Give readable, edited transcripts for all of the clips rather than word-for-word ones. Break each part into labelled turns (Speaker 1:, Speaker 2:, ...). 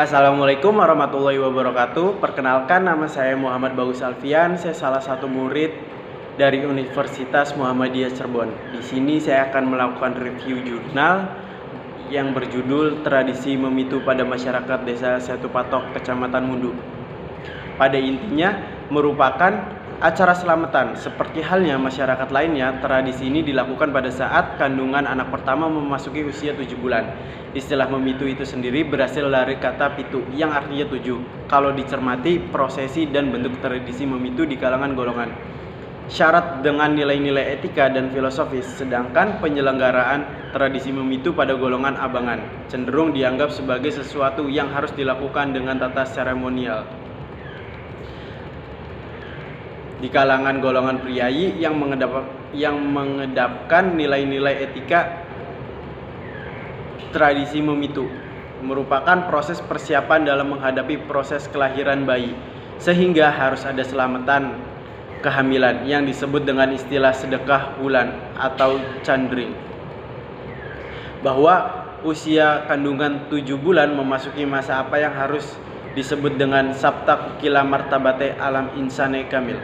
Speaker 1: Assalamualaikum warahmatullahi wabarakatuh. Perkenalkan, nama saya Muhammad Bagus Alfian. Saya salah satu murid dari Universitas Muhammadiyah Cirebon. Di sini saya akan melakukan review jurnal yang berjudul Tradisi Memitu pada Masyarakat Desa Setu Patok, Kecamatan Mundu. Pada intinya merupakan acara selamatan. Seperti halnya masyarakat lainnya, tradisi ini dilakukan pada saat kandungan anak pertama memasuki usia 7 bulan. Istilah memitu itu sendiri berasal dari kata pitu yang artinya 7. Kalau dicermati prosesi dan bentuk tradisi memitu di kalangan golongan, syarat dengan nilai-nilai etika dan filosofis, sedangkan penyelenggaraan tradisi memitu pada golongan abangan cenderung dianggap sebagai sesuatu yang harus dilakukan dengan tata seremonial. Di kalangan golongan priayi yang mengedapkan nilai-nilai etika, tradisi memitu merupakan proses persiapan dalam menghadapi proses kelahiran bayi, sehingga harus ada selamatan kehamilan yang disebut dengan istilah sedekah bulan atau candring. Bahwa usia kandungan 7 bulan memasuki masa apa yang harus disebut dengan sabta kukila martabate alam insane kamil.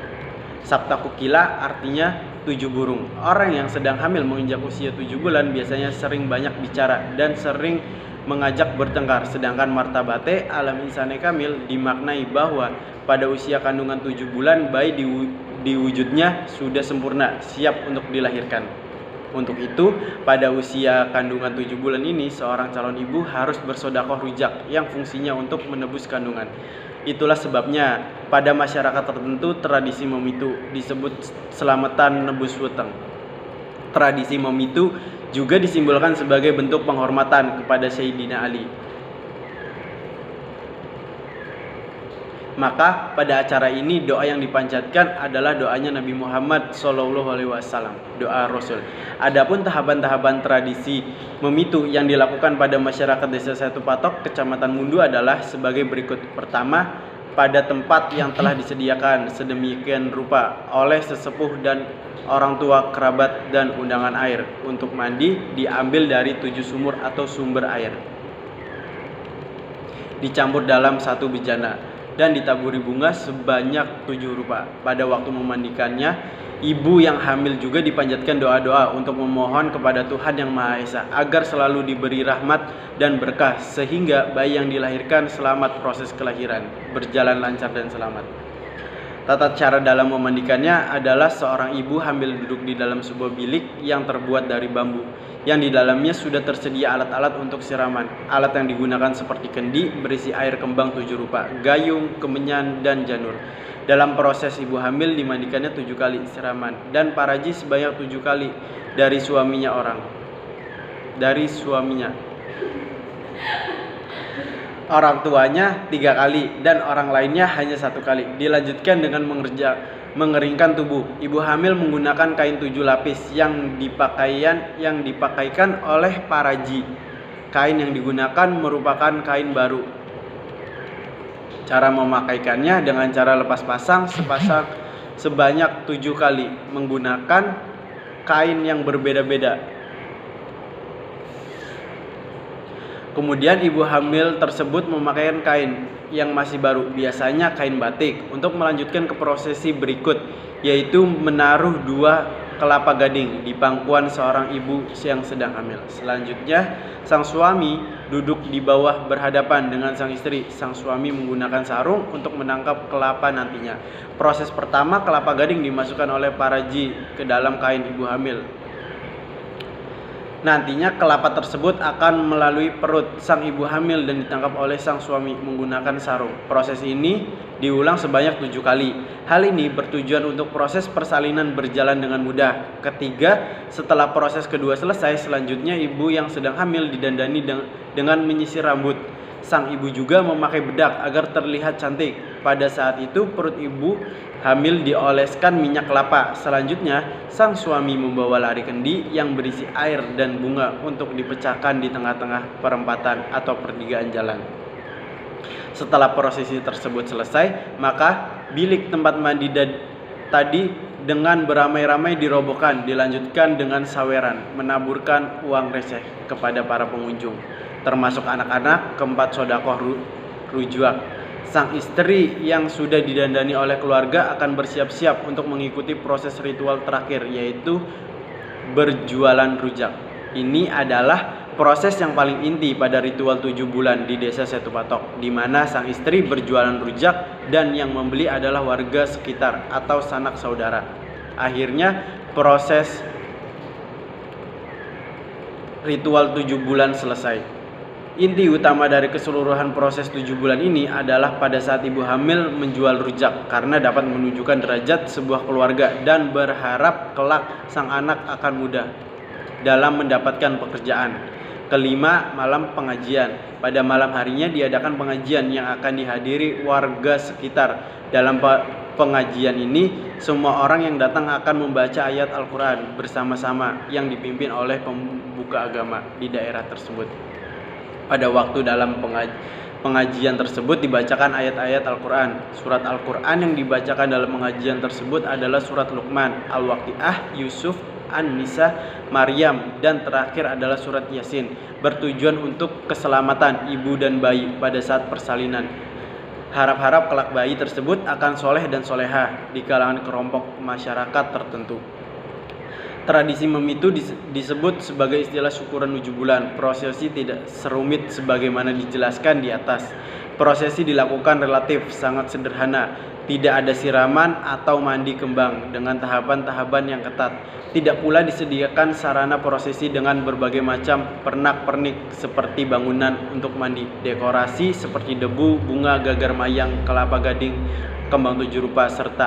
Speaker 1: Sabta kukila artinya 7 burung. Orang yang sedang hamil menginjak usia 7 bulan biasanya sering banyak bicara dan sering mengajak bertengkar. Sedangkan martabate alam insane kamil dimaknai bahwa pada usia kandungan 7 bulan bayi di wujudnya sudah sempurna, siap untuk dilahirkan. Untuk itu, pada usia kandungan 7 bulan ini, seorang calon ibu harus bersedekah rujak yang fungsinya untuk menebus kandungan. Itulah sebabnya pada masyarakat tertentu tradisi memitu disebut selamatan nebus weteng. Tradisi memitu juga disimbolkan sebagai bentuk penghormatan kepada Sayyidina Ali. Maka pada acara ini doa yang dipanjatkan adalah doanya Nabi Muhammad SAW, doa Rasul. Adapun tahapan-tahapan tradisi memitu yang dilakukan pada masyarakat Desa Setu Patok, Kecamatan Mundu adalah sebagai berikut. Pertama, pada tempat yang telah disediakan sedemikian rupa oleh sesepuh dan orang tua, kerabat, dan undangan air untuk mandi diambil dari 7 sumur atau sumber air, dicampur dalam satu bejana dan ditaburi bunga sebanyak 7 rupa. Pada waktu memandikannya, ibu yang hamil juga dipanjatkan doa-doa untuk memohon kepada Tuhan Yang Maha Esa agar selalu diberi rahmat dan berkah, sehingga bayi yang dilahirkan selamat proses kelahiran, berjalan lancar dan selamat. Tata cara dalam memandikannya adalah seorang ibu hamil duduk di dalam sebuah bilik yang terbuat dari bambu, yang di dalamnya sudah tersedia alat-alat untuk siraman. Alat yang digunakan seperti kendi berisi air kembang 7 rupa, gayung, kemenyan, dan janur. Dalam proses ibu hamil dimandikannya 7 kali siraman dan paraji sebanyak 7 kali dari suaminya. Orang tuanya 3 kali dan orang lainnya hanya 1 kali. Dilanjutkan dengan mengeringkan tubuh. Ibu hamil menggunakan kain 7 lapis yang dipakaikan oleh paraji. Kain yang digunakan merupakan kain baru. Cara memakaikannya dengan cara lepas pasang sebanyak 7 kali menggunakan kain yang berbeda-beda. Kemudian ibu hamil tersebut memakaikan kain yang masih baru, biasanya kain batik, untuk melanjutkan ke prosesi berikut, yaitu menaruh 2 kelapa gading di pangkuan seorang ibu yang sedang hamil. Selanjutnya, sang suami duduk di bawah berhadapan dengan sang istri. Sang suami menggunakan sarung untuk menangkap kelapa nantinya. Proses pertama, kelapa gading dimasukkan oleh paraji ke dalam kain ibu hamil. Nantinya kelapa tersebut akan melalui perut sang ibu hamil dan ditangkap oleh sang suami menggunakan sarung. Proses ini diulang sebanyak 7 kali. Hal ini bertujuan untuk proses persalinan berjalan dengan mudah. Ketiga, setelah proses kedua selesai, selanjutnya ibu yang sedang hamil didandani dengan menyisir rambut. Sang ibu juga memakai bedak agar terlihat cantik. Pada saat itu perut ibu hamil dioleskan minyak kelapa. Selanjutnya, sang suami membawa lari kendi yang berisi air dan bunga untuk dipecahkan di tengah-tengah perempatan atau pertigaan jalan. Setelah prosesi tersebut selesai, maka bilik tempat mandi tadi dengan beramai-ramai dirobohkan. Dilanjutkan dengan saweran, menaburkan uang receh kepada para pengunjung, termasuk anak-anak. Keempat rujak. Sang istri yang sudah didandani oleh keluarga akan bersiap-siap untuk mengikuti proses ritual terakhir, yaitu berjualan rujak. Ini adalah proses yang paling inti pada ritual 7 bulan di desa Setu Patok, di mana sang istri berjualan rujak dan yang membeli adalah warga sekitar atau sanak saudara. Akhirnya proses ritual 7 bulan selesai. Inti utama dari keseluruhan proses 7 bulan ini adalah pada saat ibu hamil menjual rujak karena dapat menunjukkan derajat sebuah keluarga dan berharap kelak sang anak akan mudah dalam mendapatkan pekerjaan. Kelima, malam pengajian. Pada malam harinya diadakan pengajian yang akan dihadiri warga sekitar. Dalam pengajian ini, semua orang yang datang akan membaca ayat Al-Quran bersama-sama yang dipimpin oleh pembuka agama di daerah tersebut. Pada waktu dalam pengajian tersebut dibacakan ayat-ayat Al-Quran. Surat Al-Quran yang dibacakan dalam pengajian tersebut adalah surat Luqman, Al-Waqiah, Yusuf, An-Nisa, Maryam, dan terakhir adalah surat Yasin, bertujuan untuk keselamatan ibu dan bayi pada saat persalinan. Harap-harap kelak bayi tersebut akan soleh dan soleha di kalangan kelompok masyarakat tertentu. Tradisi memitu disebut sebagai istilah syukuran 7 bulan. Prosesi tidak serumit sebagaimana dijelaskan di atas. Prosesi dilakukan relatif sangat sederhana. Tidak ada siraman atau mandi kembang dengan tahapan-tahapan yang ketat. Tidak pula disediakan sarana prosesi dengan berbagai macam pernak-pernik seperti bangunan untuk mandi, dekorasi seperti debu, bunga, gagar mayang, kelapa gading, kembang 7 rupa, serta